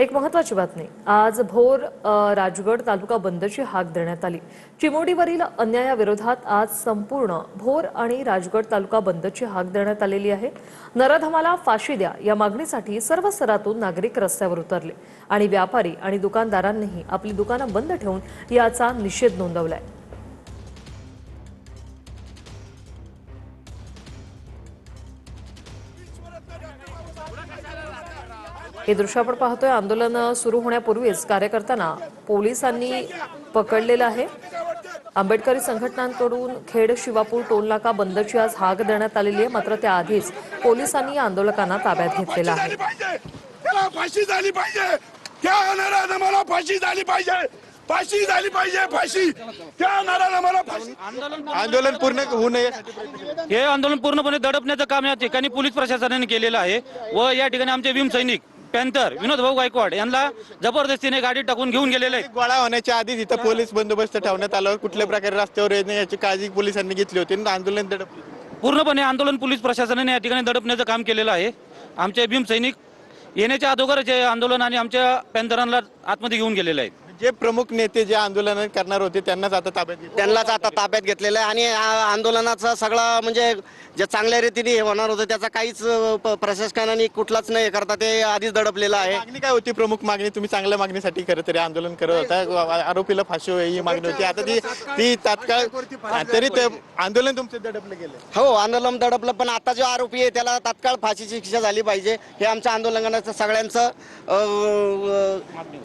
एक महत्त्वाची बातमी आज भोर राजगड तालुका बंदची हाक देण्यात आली। चिमोडीवरील अन्यायाविरोधात आज संपूर्ण भोर आणि राजगड तालुका बंदची हाक देण्यात आलेली आहे। नराधमाला फाशी द्या या मागणीसाठी सर्व स्तरातून नागरिक रस्त्यावर उतरले आणि व्यापारी आणि दुकानदारांनीही आपली दुकानं बंद ठेवून याचा निषेध नोंदवलाय। हे दृश्य आपण पाहतोय। आंदोलन सुरू होण्यापूर्वीच कार्यकर्त्यांना पोलिसांनी पकडलेलं आहे। आंबेडकरी संघटनांकडून खेड शिवापूर टोल नाका बंदची आज हाक देण्यात आलेली आहे, मात्र त्याआधीच पोलिसांनी आंदोलकांना ताब्यात घेतलेलं आहे। फाशी झाली पाहिजे, त्या नराधमाला फाशी झाली पाहिजे, फाशी झाली पाहिजे, फाशी त्या नराधमाला फाशी। आंदोलन पूर्ण होऊ नये हे आंदोलन पूर्णपणे दडपण्याचं काम या ठिकाणी पोलीस प्रशासनाने केलेलं आहे व या ठिकाणी आमचे भीम सैनिक पॅन्थर विनोद भाऊ गायकवाड यांना जबरदस्तीने गाडी टाकून घेऊन गेलेले आहेत। गोळा होण्याच्या आधीच इथं पोलीस बंदोबस्त ठेवण्यात आला। कुठल्या प्रकारे रस्त्यावर येणे याची काळजी पोलिसांनी घेतली होती आणि आंदोलन दडपले। पूर्णपणे आंदोलन पोलीस प्रशासनाने या ठिकाणी दडपण्याचं काम केलेलं आहे। आमचे भीम सैनिक येण्याच्या अगोदरच हे आंदोलन आणि आमच्या पॅन्थरांना आतमध्ये घेऊन गेलेले आहेत। जे प्रमुख नेते जे आंदोलन करणार होते त्यांनाच आता ताब्यात घेतलेलं आहे आणि आंदोलनाचा सगळा म्हणजे जे चांगल्या रीतीने होणार होतं त्याचा काहीच प्रशासनाने कुठलाच नाही करता ते आधीच दडपलेलं आहे। मागणी काय होती? प्रमुख मागणी तुम्ही चांगल्या मागणीसाठी खरं तरी आंदोलन करत होता, आरोपीला फाशी होईल ही मागणी होती। आता ती तात्काळ तरी आंदोलन तुमचे दडपले गेले। हो, आंदोलन दडपलं, पण आता जो आरोपी आहे त्याला तात्काळ फाशीची शिक्षा झाली पाहिजे हे आमच्या आंदोलनाचं सगळ्यांचं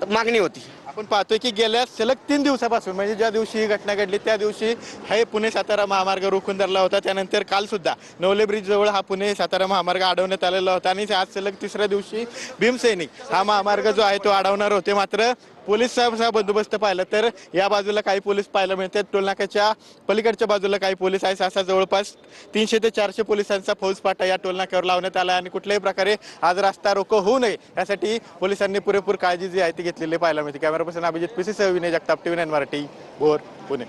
मागणी होती। आपण पाहतोय की गेल्या सलग 3 दिवसापासून म्हणजे ज्या दिवशी ही घटना घडली त्या दिवशी हे पुणे सातारा महामार्ग रोखून धरला होता। त्यानंतर काल सुद्धा नवले ब्रिज जवळ हा पुणे सातारा महामार्ग अडवण्यात आलेला होता आणि आज सलग तिसऱ्या दिवशी भीमसैनिक हा महामार्ग जो आहे तो अडवणार होते। मात्र पोलिसांचा बंदोबस्त पाहिलं तर या बाजूला काही पोलीस पाहायला मिळतात, टोलनाक्याच्या पलीकडच्या बाजूला काही पोलीस आहेत। असा जवळपास 300 ते 400 पोलिसांचा फौजफाटा या टोलनाक्यावर लावण्यात आला आणि कुठल्याही प्रकारे आज रस्ता रोको होऊ नये यासाठी पोलिसांनी पुरेपूर काळजी जी आहे ती घेतलेली पाहायला मिळते। कॅमेरा पर्सन अभिजित पीसी सह विनय जगताप, TV9 मराठी, भोर, पुणे।